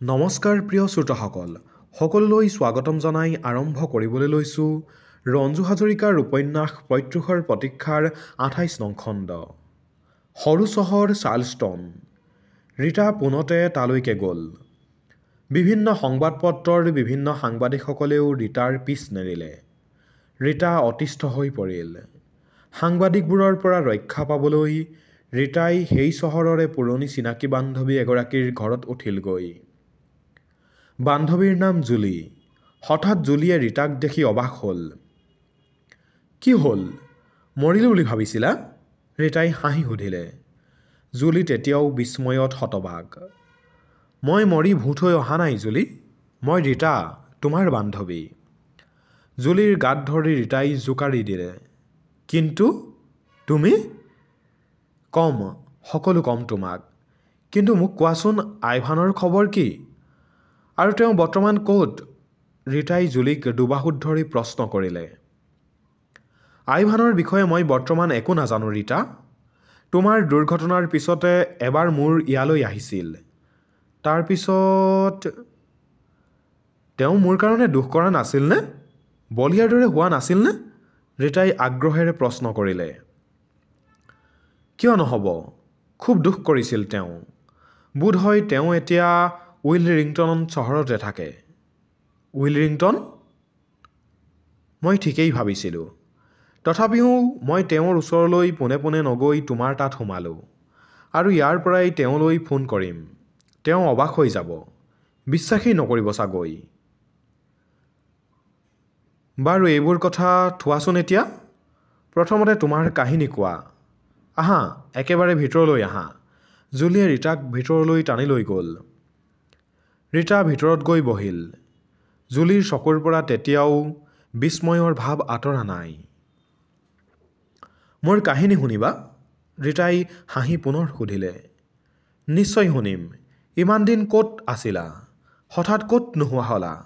নমস্কাৰ প্ৰিয় শ্ৰোতাসকল, সকলোলৈ স্বাগতম জনাই আৰম্ভ কৰিবলৈ লৈছোঁ ৰঞ্জু হাজৰিকাৰ উপন্যাস প্ৰত্যুষৰ প্ৰতীক্ষাৰ ২৮ নং খণ্ড। সৰু চহৰ চাৰ্লষ্টন। ৰীতা পোনতে তালৈকে গ'ল। বিভিন্ন সংবাদপত্ৰৰ বিভিন্ন সাংবাদিকসকলেও ৰীতাৰ পিছ নেৰিলে। ৰীতা অতিষ্ঠ হৈ পৰিল। সাংবাদিকবোৰৰ পৰা ৰক্ষা পাবলৈ ৰীতাই সেই চহৰৰে পুৰণি চিনাকি বান্ধৱী এগৰাকীৰ ঘৰত উঠিলগৈ। বান্ধৱীৰ নাম জুলি। হঠাৎ জুলিয়ে ৰীতাক দেখি অবাক হ'ল। কি হ'ল, মৰিলো বুলি ভাবিছিলা? ৰীতাই হাঁহি সুধিলে। জুলি তেতিয়াও বিস্ময়ত হতবাক। মই মৰি ভূত হৈ অহা নাই জুলি, মই ৰীতা, তোমাৰ বান্ধৱী। জুলিৰ গাত ধৰি ৰীতাই জোকাৰি দিলে। কিন্তু তুমি? কম, সকলো কম তোমাক। কিন্তু মোক কোৱাচোন, আইভানৰ খবৰ কি? আৰু তেওঁ বৰ্তমান ক'ত? ৰীতাই জুলিক দুবাহুত ধৰি প্ৰশ্ন কৰিলে। আইভানৰ বিষয়ে মই বৰ্তমান একো নাজানো ৰীতা। তোমাৰ দুৰ্ঘটনাৰ পিছতে এবাৰ মোৰ ইয়ালৈ আহিছিল। তাৰপিছত তেওঁ মোৰ কাৰণে দুখ কৰা নাছিলনে? বলিয়াৰ দৰে হোৱা নাছিলনে? ৰীতাই আগ্ৰহেৰে প্ৰশ্ন কৰিলে। কিয় নহ'ব, খুব দুখ কৰিছিল তেওঁ। বোধহয় তেওঁ এতিয়া উইলৰিংটন চহৰতে থাকে। উইলৰিংটন? মই ঠিকেই ভাবিছিলোঁ। তথাপিও মই তেওঁৰ ওচৰলৈ পোনে পোনে নগৈ তোমাৰ তাত সোমালোঁ। আৰু ইয়াৰ পৰাই তেওঁলৈ ফোন কৰিম। তেওঁ অবাক হৈ যাব, বিশ্বাসেই নকৰিব চাগৈ। বাৰু এইবোৰ কথা থোৱাচোন এতিয়া। প্ৰথমতে তোমাৰ কাহিনী কোৱা। আহা, একেবাৰে ভিতৰলৈ আহা। জুলিয়ে ৰীতাক ভিতৰলৈ টানি লৈ গ'ল। ৰীতা ভিতৰত গৈ বহিল। জুলিৰ চকুৰ পৰা তেতিয়াও বিস্ময়ৰ ভাৱ আঁতৰা নাই। মোৰ কাহিনী শুনিবা? ৰীতাই হাঁহি পুনৰ সুধিলে। নিশ্চয় শুনিম। ইমান দিন ক'ত আছিলা? হঠাৎ ক'ত নোহোৱা হ'লা?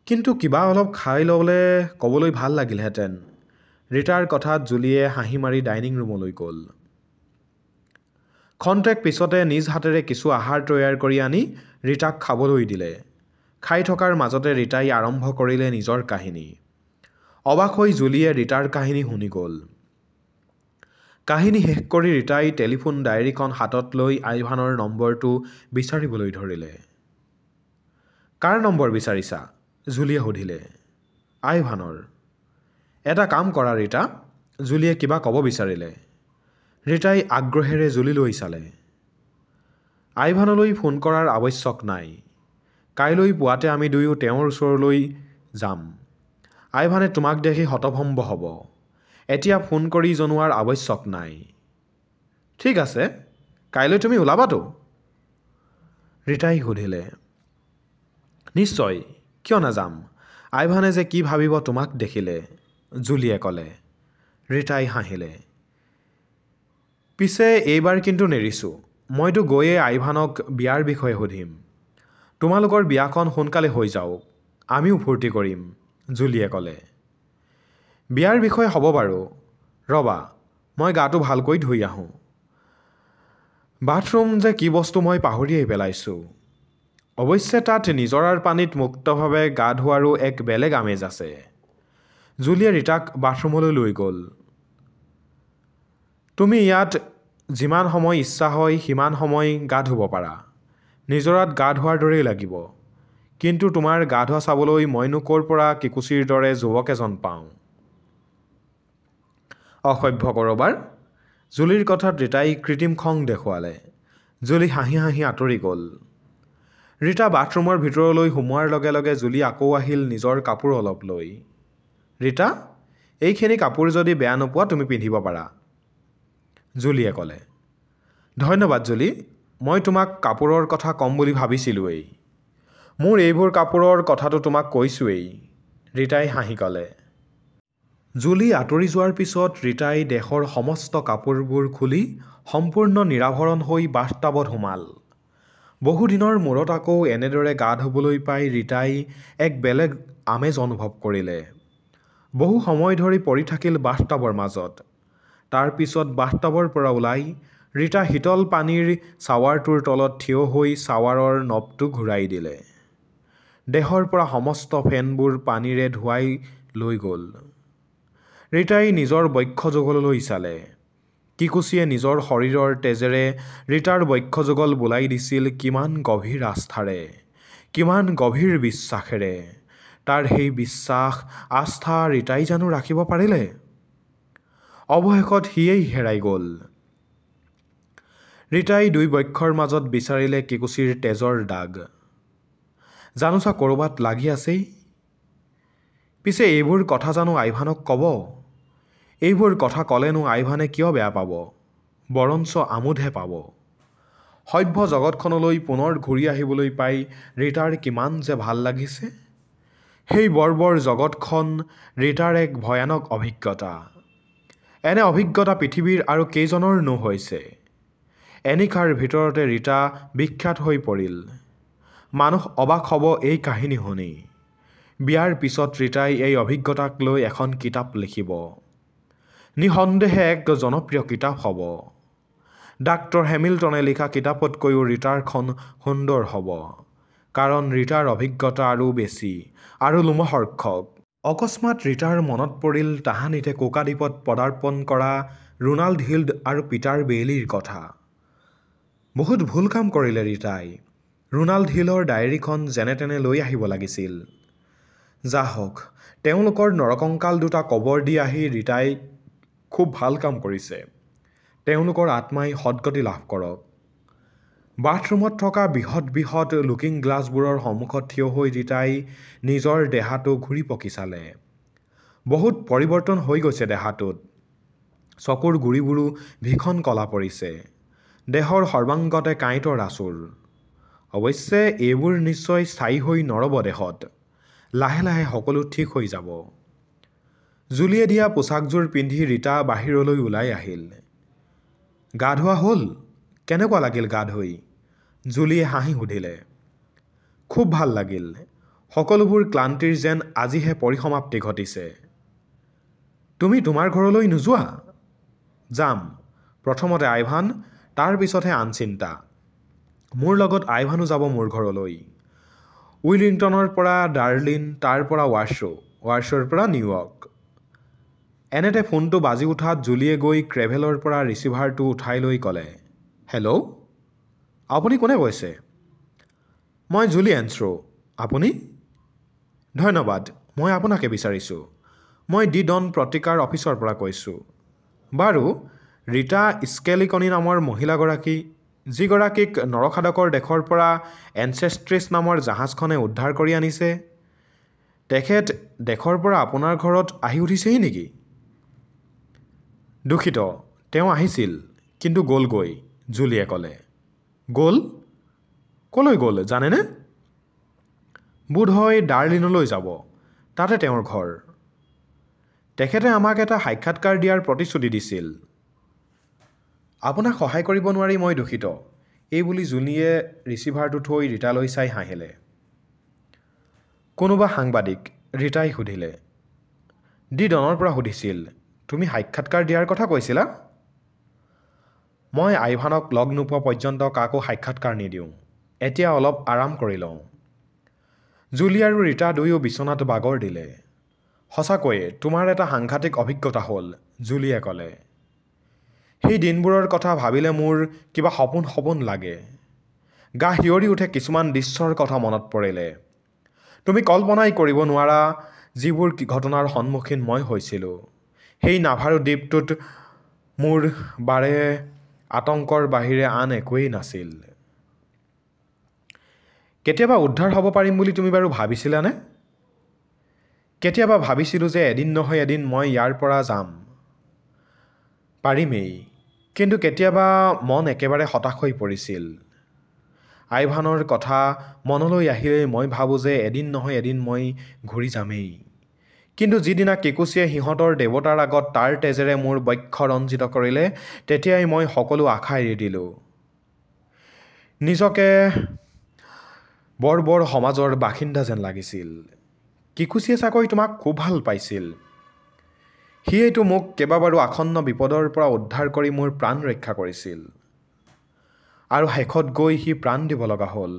কিন্তু কিবা অলপ খাই ল'লে ক'বলৈ ভাল লাগিলহেঁতেন। ৰীতাৰ কথাত জুলিয়ে হাঁহি মাৰি ডাইনিং ৰুমলৈ গ'ল। খন্তেক পিছতে নিজ হাতেৰে কিছু আহাৰ তৈয়াৰ কৰি আনি ৰীতাক খাবলৈ দিলে। খাই থকাৰ মাজতে ৰীতাই আৰম্ভ কৰিলে নিজৰ কাহিনী। অবাক হৈ জুলিয়ে ৰীতাৰ কাহিনী শুনি গ'ল। কাহিনী শেষ কৰি ৰীতাই টেলিফোন ডায়েৰীখন হাতত লৈ আইভানৰ নম্বৰটো বিচাৰিবলৈ ধৰিলে। কাৰ নম্বৰ বিচাৰিছা? জুলিয়ে সুধিলে। আইভানৰ। এটা কাম কৰা ৰীতা, জুলিয়ে কিবা ক'ব বিচাৰিলে। ৰীতাই আগ্ৰহেৰে জুলিলৈ চালে। আইভানলৈ ফোন কৰাৰ আৱশ্যক নাই। কাইলৈ পুৱাতে আমি দুয়ো তেওঁৰ ওচৰলৈ যাম। আইভানে তোমাক দেখি হতভম্ব হ'ব। এতিয়া ফোন কৰি জনোৱাৰ আৱশ্যক নাই। ঠিক আছে, কাইলৈ তুমি ওলাবাতো? ৰীতাই সুধিলে। নিশ্চয়, কিয় নাযাম? আইভানে যে কি ভাবিব তোমাক দেখিলে, জুলিয়ে ক'লে। ৰীতাই হাঁহিলে। পিছে এইবাৰ কিন্তু নেৰিছোঁ। মইতো গৈয়ে আইভানক বিয়াৰ বিষয়ে সুধিম। তোমালোকৰ বিয়াখন সোনকালে হৈ যাওক, আমিও ফূৰ্তি কৰিম, জুলিয়ে ক'লে। বিয়াৰ বিষয়ে হ'ব বাৰু। ৰ'বা, মই গাটো ভালকৈ ধুই আহোঁ। বাথৰুম যে কি বস্তু মই পাহৰিয়েই পেলাইছোঁ। অৱশ্যে তাত নিজৰাৰ পানীত মুক্তভাৱে গা ধোৱাৰো এক বেলেগ আমেজ আছে। জুলিয়ে ৰীতাক বাথৰুমলৈ লৈ গ'ল। তুমি ইয়াত যিমান সময় ইচ্ছা হয় সিমান সময় গা ধুব পাৰা। নিজৰাত গা ধোৱাৰ দৰেই লাগিব। কিন্তু তোমাৰ গা ধোৱা চাবলৈ মইনো ক'ৰ পৰা কিকুচিৰ দৰে যুৱক এজন পাওঁ। অসভ্য কৰবাৰ। জুলিৰ কথাত ৰীতাই কৃত্ৰিম খং দেখুৱালে। জুলি হাঁহি হাঁহি আঁতৰি গ'ল। ৰীতা বাথৰুমৰ ভিতৰলৈ সোমোৱাৰ লগে লগে জুলি আকৌ আহিল নিজৰ কাপোৰ অলপ লৈ। ৰীতা, এইখিনি কাপোৰ যদি বেয়া নোপোৱা তুমি পিন্ধিব পাৰা, জুলিয়ে ক'লে। ধন্যবাদ জুলি, মই তোমাক কাপোৰৰ কথা ক'ম বুলি ভাবিছিলোঁৱেই। মোৰ এইবোৰ কাপোৰৰ কথাটো তোমাক কৈছোঁৱেই, ৰীতাই হাঁহি ক'লে। জুলি আঁতৰি যোৱাৰ পিছত ৰীতাই দেহৰ সমস্ত কাপোৰবোৰ খুলি সম্পূৰ্ণ নিৰাভৰণ হৈ বাথটাবত সোমাল। বহুদিনৰ মূৰত আকৌ এনেদৰে গা ধুবলৈ পাই ৰীতাই এক বেলেগ আমেজ অনুভৱ কৰিলে। বহু সময় ধৰি পৰি থাকিল বাথটাবৰ মাজত। তাৰ পিছত বাথটাবৰ পৰা ওলাই ৰীতা শীতল পানীৰ ছাৱাৰটোৰ তলত থিয় হৈ ছাৱাৰৰ নবটো ঘূৰাই দিলে। দেহৰ পৰা সমস্ত ফেনবোৰ পানীৰে ধুৱাই লৈ গ'ল। ৰীতাই নিজৰ বক্ষযুগললৈ চালে। কিকুচিয়ে নিজৰ শৰীৰৰ তেজেৰে ৰীতাৰ বক্ষযুগল বোলাই দিছিল কিমান গভীৰ আস্থাৰে, কিমান গভীৰ বিশ্বাসেৰে। তাৰ সেই বিশ্বাস, আস্থা ৰীতাই জানো ৰাখিব পাৰিলে? অৱশেষত সিয়েই হেৰাই গ'ল। ৰীতাই দুই বক্ষৰ মাজত বিচাৰিলে কিকুচিৰ তেজৰ দাগ। জানোচা ক'ৰবাত লাগি আছেই। পিছে এইবোৰ কথা জানো আইভানক ক'ব? এইবোৰ কথা ক'লেনো আইভানে কিয় বেয়া পাব? বৰঞ্চ আমোদহে পাব। সভ্য জগতখনলৈ পুনৰ ঘূৰি আহিবলৈ পাই ৰীতাৰ কিমান যে ভাল লাগিছে। সেই বৰ্বৰ জগতখন ৰীতাৰ এক ভয়ানক অভিজ্ঞতা। এনে অভিজ্ঞতা পৃথিৱীৰ আৰু কেইজনৰনো হৈছে? এনিশাৰ ভিতৰতে ৰীতা বিখ্যাত হৈ পৰিল। মানুহ অবাক হ'ব এই কাহিনী শুনি। বিয়াৰ পিছত ৰীতাই এই অভিজ্ঞতাক লৈ এখন কিতাপ লিখিব। নিঃসন্দেহে এক জনপ্ৰিয় কিতাপ হ'ব। ডাক্তৰ হেমিল্টনে লিখা কিতাপতকৈও ৰীতাৰখন সুন্দৰ হ'ব। কাৰণ ৰীতাৰ অভিজ্ঞতা আৰু বেছি, আৰু লোমহৰ্ষক। অকস্মাত ৰীতাৰ মনত পৰিল তাহানিতে কোকাদ্বীপত পদাৰ্পণ কৰা ৰোনাল্ড হিল আৰু পিটাৰ বেইলীৰ কথা। বহুত ভুল কাম কৰিলে ৰীতাই। ৰোনাল্ড হিলৰ ডায়েৰীখন যেনে তেনে লৈ আহিব লাগিছিল। যা হওক, তেওঁলোকৰ নৰকংকাল দুটা কবৰ দি আহি ৰীতাই খুব ভাল কাম কৰিছে। তেওঁলোকৰ আত্মাই সদ্গতি লাভ কৰক। বাথৰুমত থকা বৃহৎ বৃহৎ লুকিং গ্লাছবোৰৰ সন্মুখত থিয় হৈ ৰীতাই নিজৰ দেহাটো ঘূৰি পকি চালে। বহুত পৰিৱৰ্তন হৈ গৈছে দেহাটোত। চকুৰ গুৰিবোৰো ভীষণ কলা পৰিছে। দেহৰ সৰ্বাংগতে কাঁইটৰ আঁচোৰ। অৱশ্যে এইবোৰ নিশ্চয় স্থায়ী হৈ নৰব দেহত। লাহে লাহে সকলো ঠিক হৈ যাব। জুলিয়ে দিয়া পোছাকযোৰ পিন্ধি ৰীতা বাহিৰলৈ ওলাই আহিল। গা ধোৱা হ'ল? কেনেকুৱা লাগিল গা ধুই? জুলিয়ে হাঁহি সুধিলে। খুব ভাল লাগিল। সকলোবোৰ ক্লান্তিৰ যেন আজিহে পৰিসমাপ্তি ঘটিছে। তুমি তোমাৰ ঘৰলৈ নোযোৱা? যাম। প্ৰথমতে আইভান, তাৰ পিছতহে আন চিন্তা। মোৰ লগত আইভানো যাব মোৰ ঘৰলৈ। উইলিংটনৰ পৰা ডাৰ্লিন, তাৰ পৰা ৱাৰ্ছৰ পৰা নিউয়ৰ্ক। এনেতে ফোনটো বাজি উঠাত জুলিয়ে গৈ ক্ৰেভেলৰ পৰা ৰিচিভাৰটো উঠাই লৈ ক'লে, হেল্ল', আপুনি কোনে কৈছে? মই জুলি এনথ্ৰ'। আপুনি? ধন্যবাদ, মই আপোনাকে বিচাৰিছোঁ। মই দি ডন পত্ৰিকাৰ অফিচৰ পৰা কৈছোঁ। বাৰু, ৰীতা স্কেলিকনি নামৰ মহিলাগৰাকী, যিগৰাকীক নৰখাদকৰ দেশৰ পৰা এনচেষ্ট্ৰেছ নামৰ জাহাজখনে উদ্ধাৰ কৰি আনিছে, তেখেত দেশৰ পৰা আপোনাৰ ঘৰত আহি উঠিছেহি নেকি? দুখিত, তেওঁ আহিছিল, কিন্তু গ'লগৈ, জুলিয়ে ক'লে। গ'ল? ক'লৈ গ'ল জানেনে? বোধহয় ডাৰ্লিনলৈ যাব। তাতে তেওঁৰ ঘৰ। তেখেতে আমাক এটা সাক্ষাৎকাৰ দিয়াৰ প্ৰতিশ্ৰুতি দিছিল। আপোনাক সহায় কৰিব নোৱাৰি মই দুখিত, এইবুলি জুলিয়ে ৰিচিভাৰটো থৈ ৰীতালৈ চাই হাঁহিলে। কোনোবা সাংবাদিক? ৰীতাই সুধিলে। দি ডনৰ পৰা সুধিছিল। তুমি সাক্ষাৎকাৰ দিয়াৰ কথা কৈছিলা? মই আইভানক লগ নোপোৱা পৰ্যন্ত কাকো সাক্ষাৎকাৰ নিদিওঁ। এতিয়া অলপ আৰাম কৰি লওঁ। জুলি আৰু ৰীতা দুয়ো বিচনাত বাগৰ দিলে। সঁচাকৈয়ে তোমাৰ এটা সাংঘাতিক অভিজ্ঞতা হ'ল, জুলিয়ে ক'লে। সেই দিনবোৰৰ কথা ভাবিলে মোৰ কিবা সপোন সপোন লাগে। গা শিয়ৰি উঠে কিছুমান দৃশ্যৰ কথা মনত পৰিলে। তুমি কল্পনাই কৰিব নোৱাৰা যিবোৰ ঘটনাৰ সন্মুখীন মই হৈছিলোঁ। সেই নাভাৰো দ্বীপটোত মোৰ বাৰে আতংকৰ বাহিৰে আন একোৱেই নাছিল। কেতিয়াবা উদ্ধাৰ হ'ব পাৰিম বুলি তুমি বাৰু ভাবিছিলানে? কেতিয়াবা ভাবিছিলোঁ যে এদিন নহয় এদিন মই ইয়াৰ পৰা যাম। পাৰিমেই। কিন্তু কেতিয়াবা মন একেবাৰে হতাশ হৈ পৰিছিল। আইভানৰ কথা মনলৈ আহিলেই মই ভাবোঁ যে এদিন নহয় এদিন মই ঘূৰি যামেই। কিন্তু যিদিনা কিকুচিয়ে সিহঁতৰ দেৱতাৰ আগত তাৰ তেজেৰে মোৰ বক্ষ ৰঞ্জিত কৰিলে, তেতিয়াই মই সকলো আশা এৰি দিলোঁ। নিজকে বৰ্বৰ সমাজৰ বাসিন্দা যেন লাগিছিল। কিকুচিয়ে চাগৈ তোমাক খুব ভাল পাইছিল। সিয়েইতো মোক কেইবাবাৰো আসন্ন বিপদৰ পৰা উদ্ধাৰ কৰি মোৰ প্ৰাণ ৰক্ষা কৰিছিল। আৰু শেষত গৈ সি প্ৰাণ দিব লগা হ'ল।